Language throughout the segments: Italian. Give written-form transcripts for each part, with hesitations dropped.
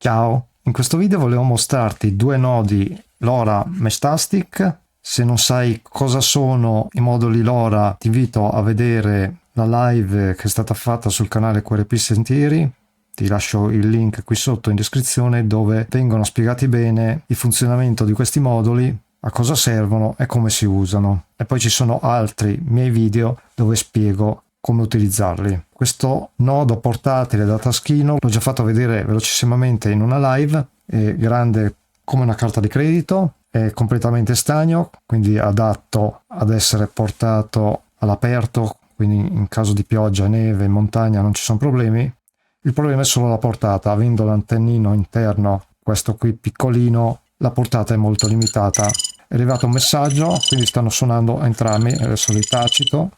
Ciao, in questo video volevo mostrarti due nodi LoRa Meshtastic. Se non sai cosa sono i moduli LoRa, ti invito a vedere la live che è stata fatta sul canale QRP Sentieri. Ti lascio il link qui sotto in descrizione dove vengono spiegati bene il funzionamento di questi moduli, a cosa servono e come si usano. E poi ci sono altri miei video dove spiego come utilizzarli. Questo nodo portatile da taschino l'ho già fatto vedere velocissimamente in una live, è grande come una carta di credito, è completamente stagno, quindi adatto ad essere portato all'aperto, quindi in caso di pioggia, neve, in montagna non ci sono problemi. Il problema è solo la portata, avendo l'antennino interno, questo qui piccolino, la portata è molto limitata. È arrivato un messaggio, quindi stanno suonando entrambi, adesso li tacito.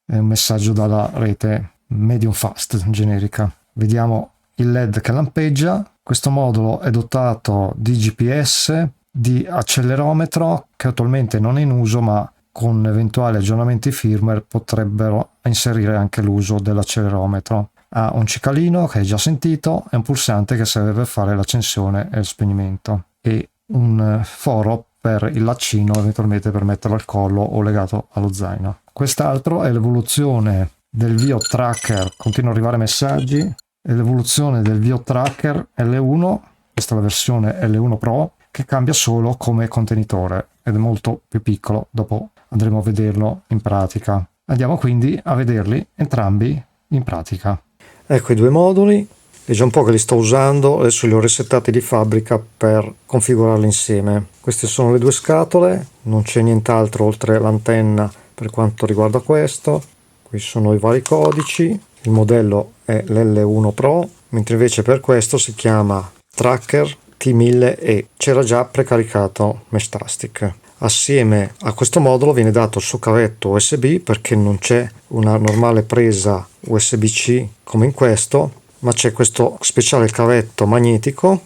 È un messaggio dalla rete medium fast generica. Vediamo il LED che lampeggia. Questo modulo è dotato di GPS, di accelerometro che attualmente non è in uso, ma con eventuali aggiornamenti firmware potrebbero inserire anche l'uso dell'accelerometro. Ha un cicalino che hai già sentito e un pulsante che serve per fare l'accensione e lo spegnimento, e un foro per il laccino eventualmente per metterlo al collo o legato allo zaino. Quest'altro è l'evoluzione del Vio Tracker, continuano ad arrivare messaggi, è l'evoluzione del Vio Tracker L1, questa è la versione L1 Pro, che cambia solo come contenitore ed è molto più piccolo, dopo andremo a vederlo in pratica. Andiamo quindi a vederli entrambi in pratica. Ecco i due moduli, è già un po' che li sto usando, adesso li ho resettati di fabbrica per configurarli insieme. Queste sono le due scatole, non c'è nient'altro oltre l'antenna per quanto riguarda questo. Qui sono i vari codici, il modello è l'L1 Pro, mentre invece per questo si chiama Tracker T1000E, c'era già precaricato Meshtastic. Assieme a questo modulo viene dato il suo cavetto USB, perché non c'è una normale presa USB-C come in questo, ma c'è questo speciale cavetto magnetico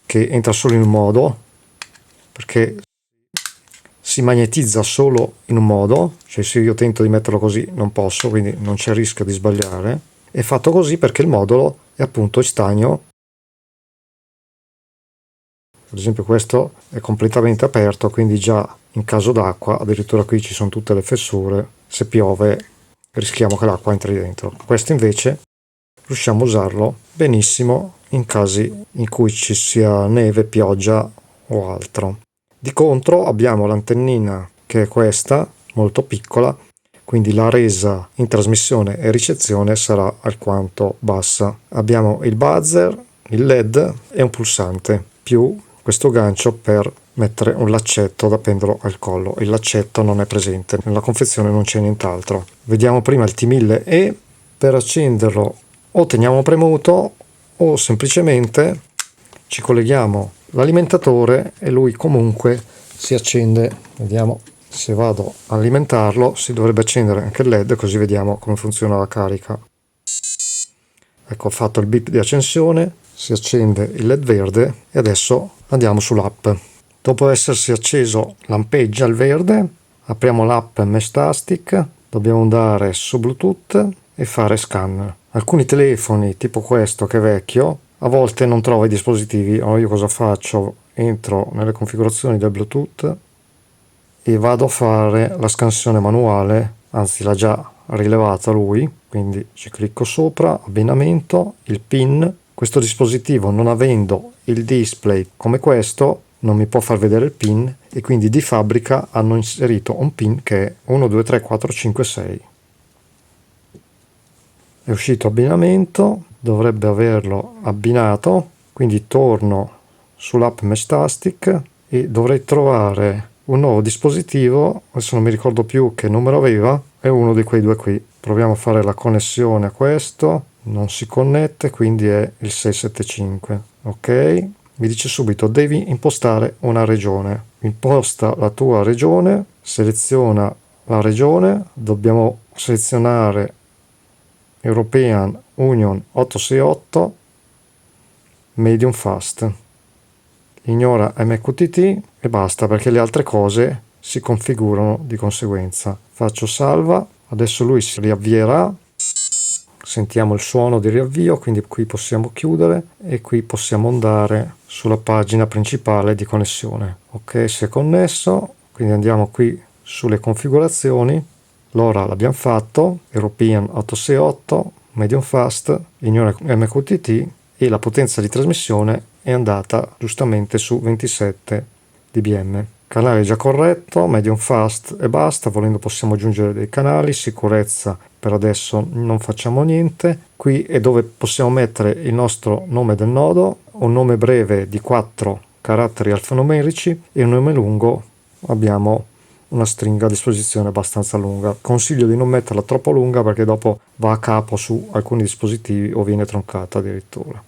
che entra solo in un modo, perché si magnetizza solo in un modo, cioè se io tento di metterlo così non posso, quindi non c'è rischio di sbagliare. È fatto così perché il modulo è appunto stagno. Ad esempio questo è completamente aperto, quindi già in caso d'acqua, addirittura qui ci sono tutte le fessure, se piove rischiamo che l'acqua entri dentro. Questo invece riusciamo a usarlo benissimo in casi in cui ci sia neve, pioggia o altro. Di contro abbiamo l'antennina che è questa, molto piccola, quindi la resa in trasmissione e ricezione sarà alquanto bassa. Abbiamo il buzzer, il LED e un pulsante, più questo gancio per mettere un laccetto da appendere al collo. Il laccetto non è presente, nella confezione non c'è nient'altro. Vediamo prima il T1000E. Per accenderlo o teniamo premuto o semplicemente ci colleghiamo l'alimentatore e lui comunque si accende. Vediamo se vado a alimentarlo, si dovrebbe accendere anche il LED, così vediamo come funziona la carica. Ecco, ho fatto il bip di accensione, si accende il LED verde e adesso andiamo sull'app. Dopo essersi acceso lampeggia il verde, apriamo l'app Meshtastic, dobbiamo andare su Bluetooth e fare scan. Alcuni telefoni tipo questo che è vecchio a volte non trova i dispositivi. Allora io cosa faccio? Entro nelle configurazioni del Bluetooth e vado a fare la scansione manuale, anzi l'ha già rilevata lui, quindi ci clicco sopra, abbinamento, il PIN. Questo dispositivo, non avendo il display come questo, non mi può far vedere il PIN e quindi di fabbrica hanno inserito un PIN che è 1 2 3 4 5 6. È uscito abbinamento, dovrebbe averlo abbinato, quindi torno sull'app Meshtastic e dovrei trovare un nuovo dispositivo, adesso non mi ricordo più che numero aveva, è uno di quei due qui. Proviamo a fare la connessione a questo, non si connette, quindi è il 675. Ok, mi dice subito devi impostare una regione. Imposta la tua regione, seleziona la regione, dobbiamo selezionare European Union 868 Medium Fast. Ignora MQTT e basta, perché le altre cose si configurano di conseguenza. Faccio salva, adesso lui si riavvierà, sentiamo il suono di riavvio, quindi qui possiamo chiudere e qui possiamo andare sulla pagina principale di connessione. Ok, si è connesso, quindi andiamo qui sulle configurazioni. LoRa l'abbiamo fatto, European 868, Medium Fast, ignora MQTT e la potenza di trasmissione è andata giustamente su 27 dBm. Canale già corretto, Medium Fast e basta, volendo possiamo aggiungere dei canali, sicurezza per adesso non facciamo niente. Qui è dove possiamo mettere il nostro nome del nodo, un nome breve di 4 caratteri alfanumerici e un nome lungo, abbiamo una stringa a disposizione abbastanza lunga. Consiglio di non metterla troppo lunga perché dopo va a capo su alcuni dispositivi o viene troncata addirittura.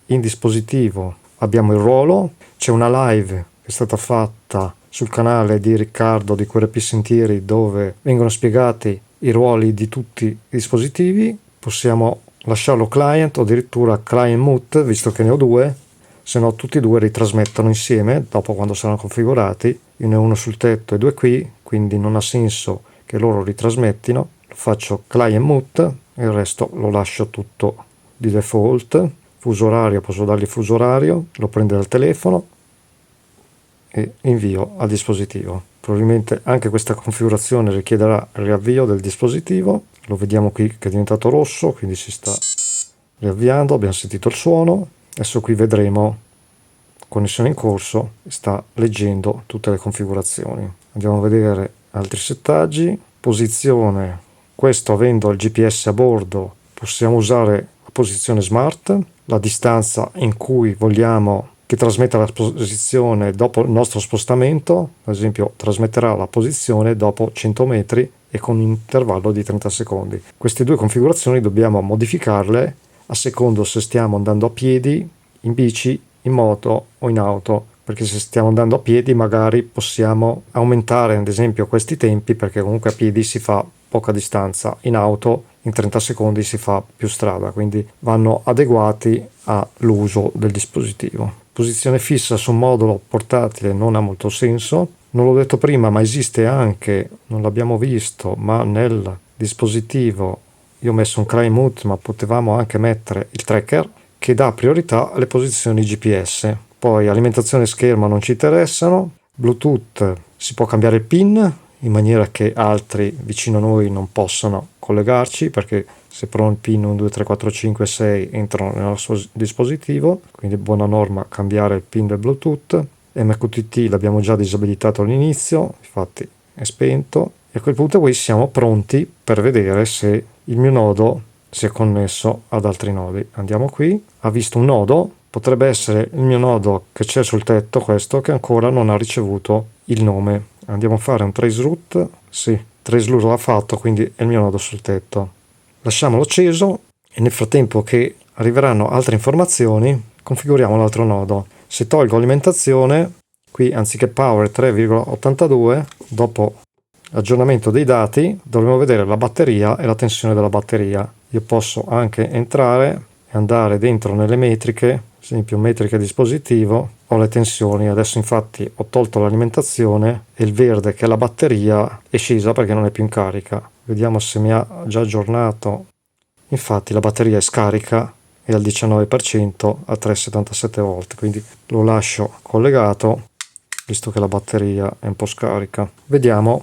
In dispositivo abbiamo il ruolo, c'è una live che è stata fatta sul canale di Riccardo di QRP Sentieri dove vengono spiegati i ruoli di tutti i dispositivi. Possiamo lasciarlo client o addirittura client mute, visto che ne ho due, se no tutti e due ritrasmettono insieme dopo quando saranno configurati. Io ne ho uno sul tetto e due qui, quindi non ha senso che loro ritrasmettino. Lo faccio client mute e il resto lo lascio tutto di default. Fuso orario, posso dargli fuso orario, lo prende dal telefono e invio al dispositivo. Probabilmente anche questa configurazione richiederà il riavvio del dispositivo. Lo vediamo qui che è diventato rosso, quindi si sta riavviando, abbiamo sentito il suono. Adesso qui vedremo connessione in corso, sta leggendo tutte le configurazioni. Andiamo a vedere altri settaggi. Posizione, questo avendo il GPS a bordo possiamo usare la posizione smart, la distanza in cui vogliamo che trasmetta la posizione dopo il nostro spostamento, ad esempio trasmetterà la posizione dopo 100 metri e con un intervallo di 30 secondi. Queste due configurazioni dobbiamo modificarle a secondo se stiamo andando a piedi, in bici, in moto o in auto, perché se stiamo andando a piedi magari possiamo aumentare ad esempio questi tempi perché comunque a piedi si fa poca distanza, in auto in 30 secondi si fa più strada, quindi vanno adeguati all'uso del dispositivo. Posizione fissa su un modulo portatile non ha molto senso. Non l'ho detto prima, ma esiste anche, non l'abbiamo visto, ma nel dispositivo io ho messo un client mute, ma potevamo anche mettere il tracker che dà priorità alle posizioni GPS. Poi alimentazione schermo non ci interessano, Bluetooth si può cambiare il pin in maniera che altri vicino a noi non possano collegarci, perché se provo il pin 1, 2, 3, 4, 5, 6 entrano nel nostro dispositivo, quindi buona norma cambiare il pin del Bluetooth. MQTT l'abbiamo già disabilitato all'inizio, infatti è spento, e a quel punto qui siamo pronti per vedere se il mio nodo si è connesso ad altri nodi. Andiamo qui, ha visto un nodo, potrebbe essere il mio nodo che c'è sul tetto, questo che ancora non ha ricevuto il nome. Andiamo a fare un traceroute, sì, traceroute l'ha fatto, quindi è il mio nodo sul tetto. Lasciamolo acceso e nel frattempo che arriveranno altre informazioni configuriamo l'altro nodo. Se tolgo alimentazione, qui anziché power 3,82, dopo aggiornamento dei dati dovremo vedere la batteria e la tensione della batteria. Io posso anche entrare e andare dentro nelle metriche, ad esempio metriche dispositivo, ho le tensioni. Adesso infatti ho tolto l'alimentazione e il verde che è la batteria è scesa perché non è più in carica. Vediamo se mi ha già aggiornato. Infatti la batteria è scarica e al 19% a 3,77 volt, quindi lo lascio collegato visto che la batteria è un po' scarica. Vediamo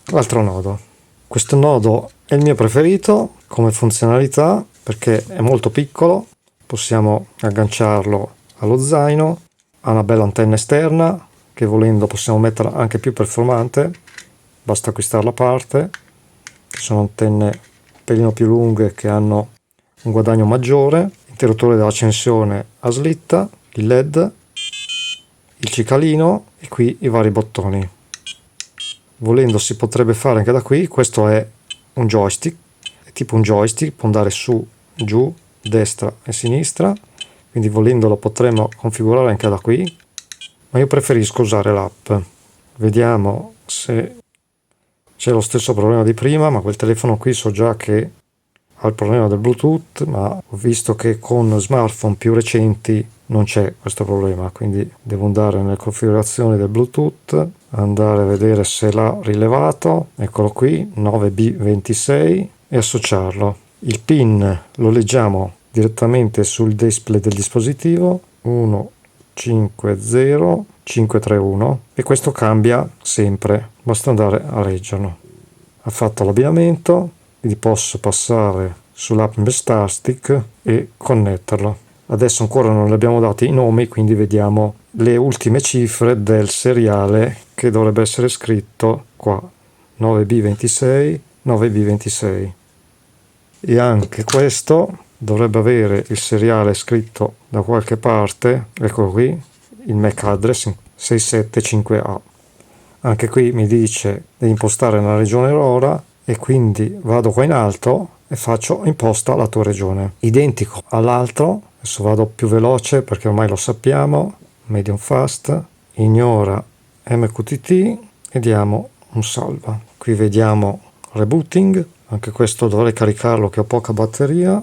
l'altro nodo. Questo nodo è il mio preferito come funzionalità perché è molto piccolo, possiamo agganciarlo allo zaino, ha una bella antenna esterna che volendo possiamo metterla anche più performante, basta acquistarla a parte. Ci sono antenne un pelino più lunghe che hanno un guadagno maggiore, interruttore dell'accensione a slitta, il LED, il cicalino e qui i vari bottoni. Volendo si potrebbe fare anche da qui, questo è un joystick, è tipo un joystick, può andare su, giù, destra e sinistra, quindi volendolo potremmo configurare anche da qui, ma io preferisco usare l'app. Vediamo se c'è lo stesso problema di prima, ma quel telefono qui so già che ha il problema del Bluetooth, ma ho visto che con smartphone più recenti non c'è questo problema, quindi devo andare nelle configurazioni del Bluetooth, andare a vedere se l'ha rilevato, eccolo qui, 9B26, e associarlo. Il PIN lo leggiamo direttamente sul display del dispositivo, 150531, e questo cambia sempre, basta andare a leggerlo. Ha fatto l'abbinamento, quindi posso passare sull'app Mestastic e connetterlo. Adesso ancora non le abbiamo dati i nomi, quindi vediamo le ultime cifre del seriale che dovrebbe essere scritto qua, 9B26, 9B26. E anche questo dovrebbe avere il seriale scritto da qualche parte, eccolo qui, il MAC address 675A. Anche qui mi dice di impostare nella regione LoRa e quindi vado qua in alto e faccio imposta la tua regione. Identico all'altro, adesso vado più veloce perché ormai lo sappiamo, medium fast, ignora MQTT e diamo un salva. Qui vediamo rebooting, anche questo dovrei caricarlo che ho poca batteria.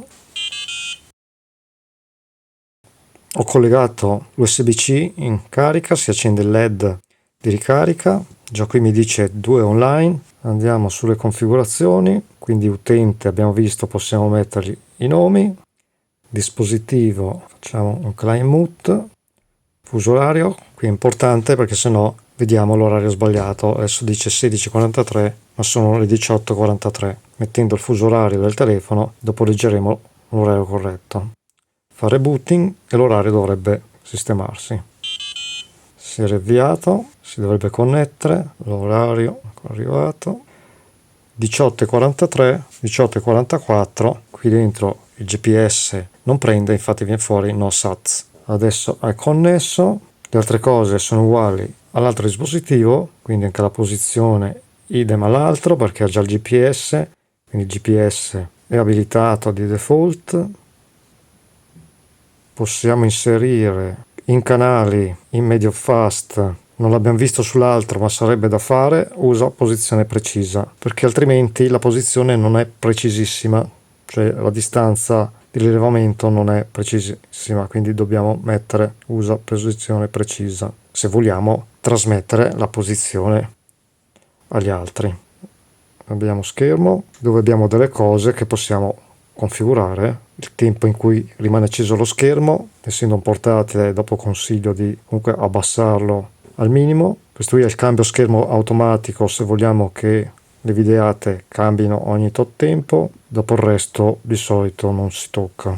Ho collegato l'USB-C in carica, si accende il LED di ricarica, già qui mi dice 2 online. Andiamo sulle configurazioni, quindi utente abbiamo visto, possiamo mettergli i nomi, dispositivo facciamo un client mute, fuso orario, qui è importante perché sennò vediamo l'orario sbagliato, adesso dice 16:43 ma sono le 18:43, mettendo il fuso orario del telefono dopo leggeremo l'orario corretto. Fa rebooting e l'orario dovrebbe sistemarsi. Si è riavviato, si dovrebbe connettere, l'orario è arrivato, 18:43, 18:44, qui dentro il GPS non prende, infatti viene fuori no SATS. Adesso è connesso, le altre cose sono uguali all'altro dispositivo, quindi anche la posizione idem all'altro perché ha già il GPS, quindi il GPS è abilitato di default. Possiamo inserire in canali in medio fast, non l'abbiamo visto sull'altro ma sarebbe da fare, usa posizione precisa perché altrimenti la posizione non è precisissima, cioè la distanza di rilevamento non è precisissima, quindi dobbiamo mettere usa posizione precisa se vogliamo trasmettere la posizione agli altri. Abbiamo schermo dove abbiamo delle cose che possiamo configurare, il tempo in cui rimane acceso lo schermo, essendo un portatile dopo consiglio di comunque abbassarlo al minimo. Questo qui è il cambio schermo automatico se vogliamo che le videate cambino ogni tot tempo, dopo il resto di solito non si tocca.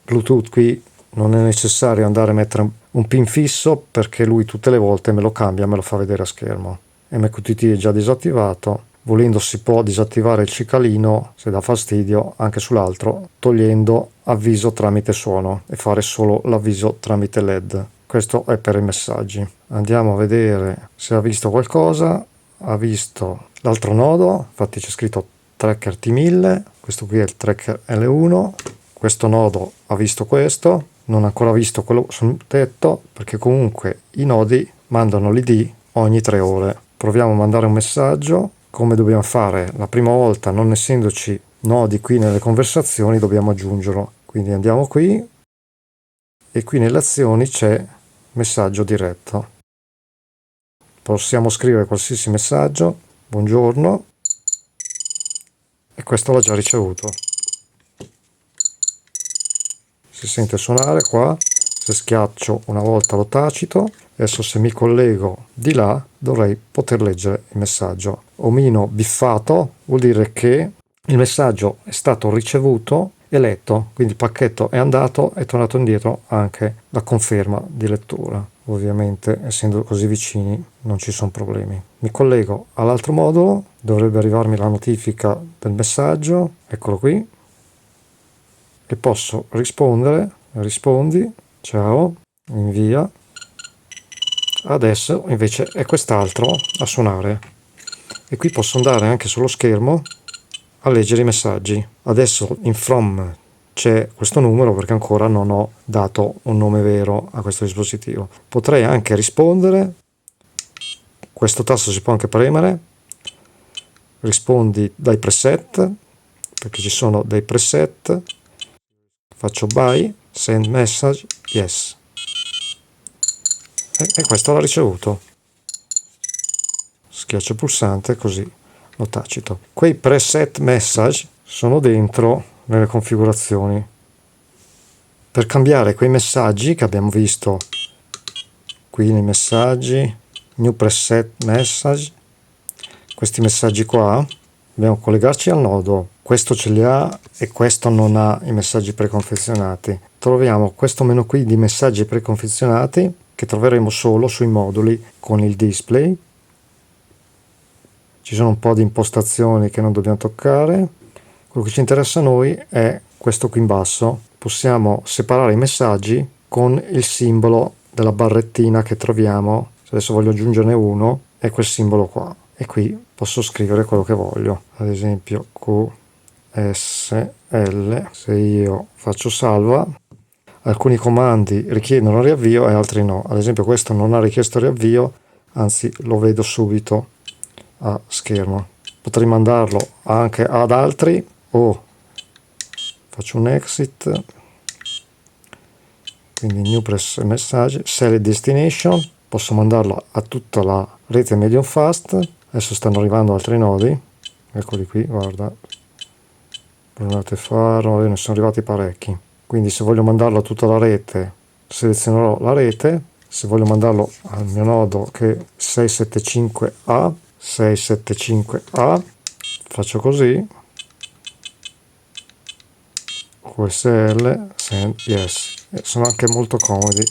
Bluetooth qui non è necessario andare a mettere un pin fisso perché lui tutte le volte me lo cambia, me lo fa vedere a schermo. MQTT è già disattivato, volendo si può disattivare il cicalino se dà fastidio anche sull'altro, togliendo avviso tramite suono e fare solo l'avviso tramite LED. Questo è per i messaggi. Andiamo a vedere se ha visto qualcosa. Ha visto l'altro nodo, infatti c'è scritto tracker T1000, questo qui è il tracker L1, questo nodo ha visto questo, non ha ancora visto quello sul tetto perché comunque i nodi mandano l'ID ogni 3 ore. Proviamo a mandare un messaggio. Come dobbiamo fare? La prima volta, non essendoci nodi qui nelle conversazioni, dobbiamo aggiungerlo. Quindi andiamo qui e qui nelle azioni c'è messaggio diretto. Possiamo scrivere qualsiasi messaggio, buongiorno, e questo l'ha già ricevuto. Si sente suonare qua, se schiaccio una volta lo tacito, adesso se mi collego di là dovrei poter leggere il messaggio. Omino biffato vuol dire che il messaggio è stato ricevuto e letto, quindi il pacchetto è andato e è tornato indietro anche la conferma di lettura. Ovviamente essendo così vicini non ci sono problemi. Mi collego all'altro modulo, dovrebbe arrivarmi la notifica del messaggio, eccolo qui, e posso rispondere, rispondi, ciao, invia. Adesso invece è quest'altro a suonare e qui posso andare anche sullo schermo a leggere i messaggi. Adesso in from c'è questo numero perché ancora non ho dato un nome vero a questo dispositivo. Potrei anche rispondere, questo tasto si può anche premere, rispondi dai preset, perché ci sono dei preset, faccio by, send message, yes, e questo l'ha ricevuto. Schiaccio il pulsante così lo tacito. Quei preset message sono dentro nelle configurazioni. Per cambiare quei messaggi che abbiamo visto qui nei messaggi, new preset message, questi messaggi qua, dobbiamo collegarci al nodo. Questo ce li ha e questo non ha i messaggi preconfezionati. Troviamo questo menu qui di messaggi preconfezionati che troveremo solo sui moduli con il display. Ci sono un po' di impostazioni che non dobbiamo toccare. Quello che ci interessa a noi è questo qui in basso. Possiamo separare i messaggi con il simbolo della barrettina che troviamo. Se adesso voglio aggiungerne uno, è quel simbolo qua. E qui posso scrivere quello che voglio. Ad esempio QSL. Se io faccio salva, alcuni comandi richiedono riavvio e altri no. Ad esempio questo non ha richiesto riavvio, anzi lo vedo subito a schermo. Potrei mandarlo anche ad altri o faccio un exit, quindi new press message, select destination, posso mandarlo a tutta la rete medium fast. Adesso stanno arrivando altri nodi, eccoli qui, guarda, Brunate Faro, ne sono arrivati parecchi. Quindi se voglio mandarlo a tutta la rete, selezionerò la rete. Se voglio mandarlo al mio nodo che è 675A, faccio così, QSL, send yes, sono anche molto comodi,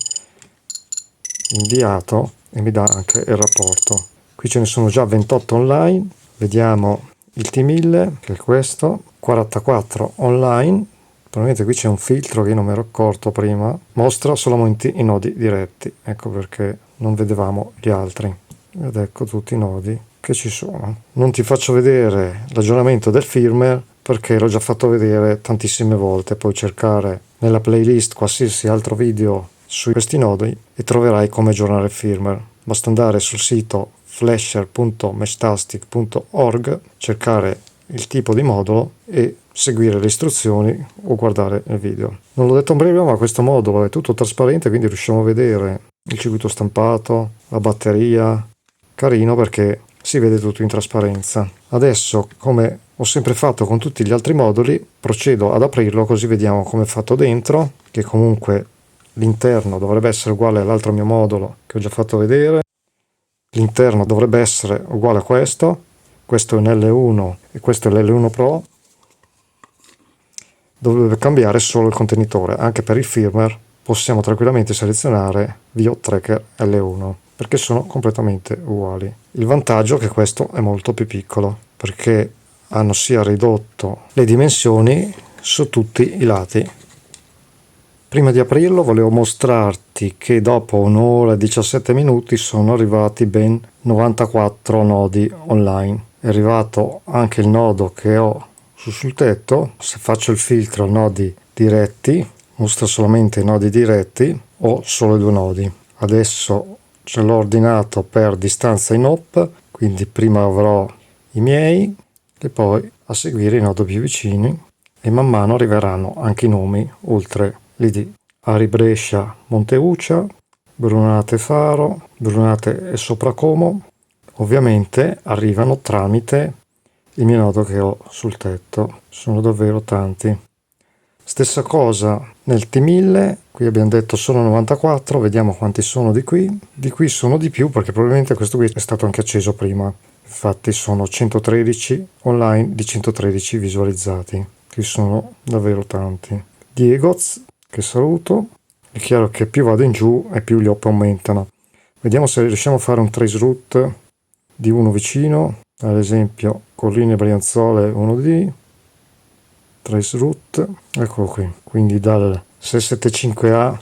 inviato, e mi dà anche il rapporto. Qui ce ne sono già 28 online, vediamo il T1000 che è questo, 44 online. Probabilmente qui c'è un filtro che io non mi ero accorto prima, mostra solamente i nodi diretti, ecco perché non vedevamo gli altri. Ed ecco tutti i nodi che ci sono. Non ti faccio vedere l'aggiornamento del firmware perché l'ho già fatto vedere tantissime volte. Puoi cercare nella playlist qualsiasi altro video su questi nodi e troverai come aggiornare il firmware. Basta andare sul sito flasher.meshtastic.org, cercare il tipo di modulo e seguire le istruzioni o guardare il video. Non l'ho detto prima, ma questo modulo è tutto trasparente, quindi riusciamo a vedere il circuito stampato, la batteria. Carino perché si vede tutto in trasparenza. Adesso, come ho sempre fatto con tutti gli altri moduli, procedo ad aprirlo così vediamo come è fatto dentro, che comunque l'interno dovrebbe essere uguale all'altro mio modulo che ho già fatto vedere. L'interno dovrebbe essere uguale a questo è un L1 e questo è l'L1 Pro. Dovrebbe cambiare solo il contenitore, anche per il firmware possiamo tranquillamente selezionare VIO Tracker L1 perché sono completamente uguali. Il vantaggio è che questo è molto più piccolo perché hanno sia ridotto le dimensioni su tutti i lati. Prima di aprirlo volevo mostrarti che dopo un'ora e 17 minuti sono arrivati ben 94 nodi online. È arrivato anche il nodo che ho sul tetto. Se faccio il filtro nodi diretti, mostra solamente i nodi diretti o solo i due nodi. Adesso ce l'ho ordinato per distanza in op, quindi prima avrò i miei e poi a seguire i nodi più vicini e man mano arriveranno anche i nomi oltre l'id. Ari Brescia Monteuccia, Brunate Faro, Brunate e Sopracomo. Ovviamente arrivano tramite il mio nodo che ho sul tetto, sono davvero tanti. Stessa cosa nel T1000, qui abbiamo detto sono 94, vediamo quanti sono di qui sono di più perché probabilmente questo qui è stato anche acceso prima, infatti sono 113 online di 113 visualizzati, qui sono davvero tanti. Diegoz, che saluto, è chiaro che più vado in giù e più gli op aumentano. Vediamo se riusciamo a fare un trace route di uno vicino, ad esempio Colline Brianzole 1D, trace route, eccolo qui, quindi dal 675A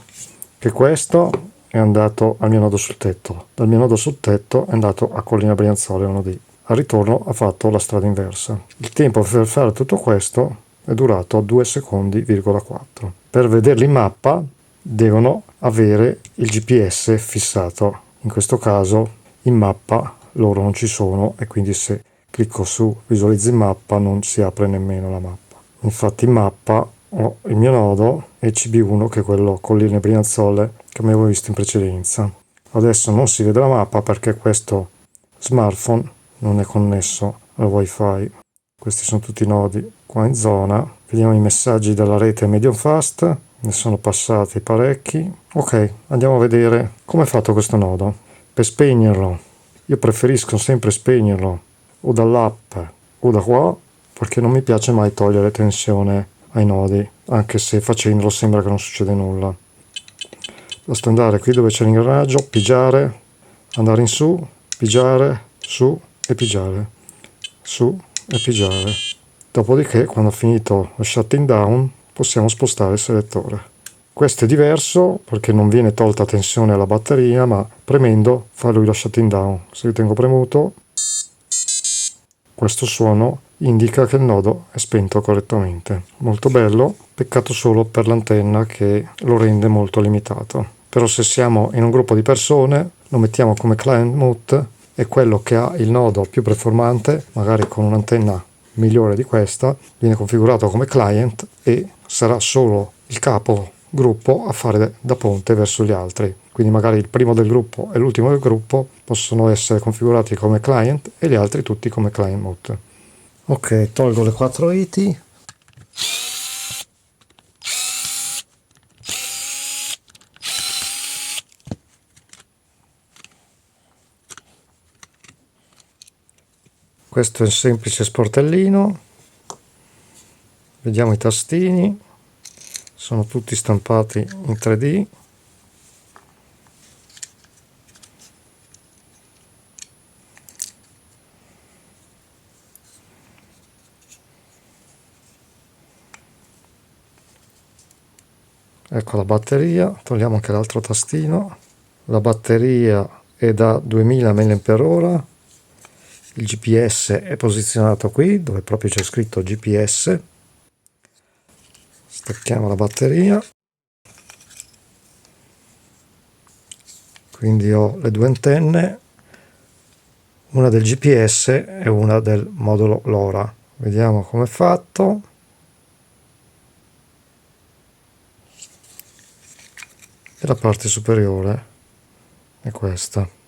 che questo è andato al mio nodo sul tetto, dal mio nodo sul tetto è andato a Colline Brianzole 1D, al ritorno ha fatto la strada inversa. Il tempo per fare tutto questo è durato 2 secondi,4. Per vederli in mappa devono avere il GPS fissato, in questo caso in mappa loro non ci sono e quindi se clicco su visualizzi mappa non si apre nemmeno la mappa. Infatti in mappa ho il mio nodo ECB1 che è quello Colline Brianzole che avevo visto in precedenza. Adesso non si vede la mappa perché questo smartphone non è connesso al wifi. Questi sono tutti i nodi qua in zona, vediamo i messaggi della rete medium fast, ne sono passati parecchi. Ok, andiamo a vedere come è fatto questo nodo. Per spegnerlo, io preferisco sempre spegnerlo o dall'app o da qua, perché non mi piace mai togliere tensione ai nodi, anche se facendolo sembra che non succede nulla. Basta andare qui dove c'è l'ingranaggio, pigiare, andare in su, pigiare, su e pigiare, su e pigiare. Dopodiché, quando ho finito lo shutting down, possiamo spostare il selettore. Questo è diverso perché non viene tolta tensione alla batteria, ma premendo fa lui lo shutting down. Se io tengo premuto, questo suono indica che il nodo è spento correttamente. Molto bello, peccato solo per l'antenna che lo rende molto limitato. Però se siamo in un gruppo di persone, lo mettiamo come client mute e quello che ha il nodo più performante, magari con un'antenna migliore di questa, viene configurato come client e sarà solo il capo gruppo a fare da ponte verso gli altri. Quindi magari il primo del gruppo e l'ultimo del gruppo possono essere configurati come client e gli altri tutti come client mode. Ok, tolgo le 4 reti. Questo è il semplice sportellino. Vediamo i tastini. Sono tutti stampati in 3D. Ecco la batteria, togliamo anche l'altro tastino. La batteria è da 2000 mAh. Il GPS è posizionato qui, dove proprio c'è scritto GPS. Stacchiamo la batteria. Quindi ho le due antenne, una del GPS e una del modulo LoRa. Vediamo come è fatto. E la parte superiore è questa.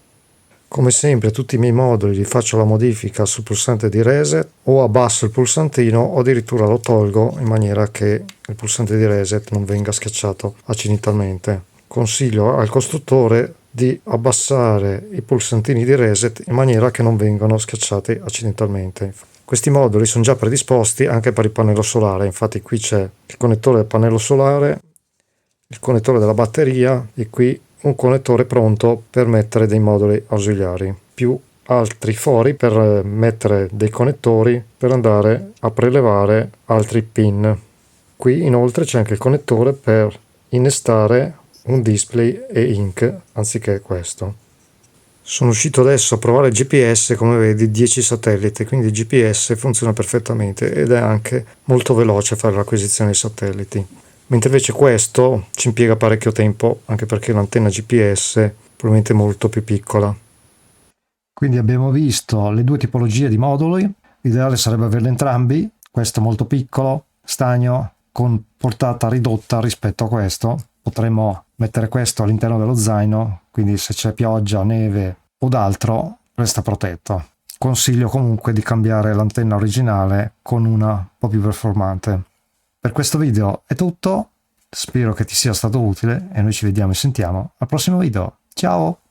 Come sempre tutti i miei moduli li faccio la modifica sul pulsante di reset, o abbasso il pulsantino o addirittura lo tolgo in maniera che il pulsante di reset non venga schiacciato accidentalmente. Consiglio al costruttore di abbassare i pulsantini di reset in maniera che non vengano schiacciati accidentalmente. Questi moduli sono già predisposti anche per il pannello solare, infatti qui c'è il connettore del pannello solare, il connettore della batteria e qui un connettore pronto per mettere dei moduli ausiliari, più altri fori per mettere dei connettori per andare a prelevare altri pin. Qui inoltre c'è anche il connettore per innestare un display e ink anziché questo. Sono uscito adesso a provare il GPS, come vedi 10 satelliti, quindi il GPS funziona perfettamente ed è anche molto veloce a fare l'acquisizione dei satelliti. Mentre invece questo ci impiega parecchio tempo, anche perché l'antenna GPS è probabilmente molto più piccola. Quindi abbiamo visto le due tipologie di moduli. L'ideale sarebbe averli entrambi, questo molto piccolo, stagno, con portata ridotta rispetto a questo. Potremmo mettere questo all'interno dello zaino, quindi se c'è pioggia, neve o d'altro resta protetto. Consiglio comunque di cambiare l'antenna originale con una un po' più performante. Per questo video è tutto, spero che ti sia stato utile e noi ci vediamo e sentiamo al prossimo video. Ciao!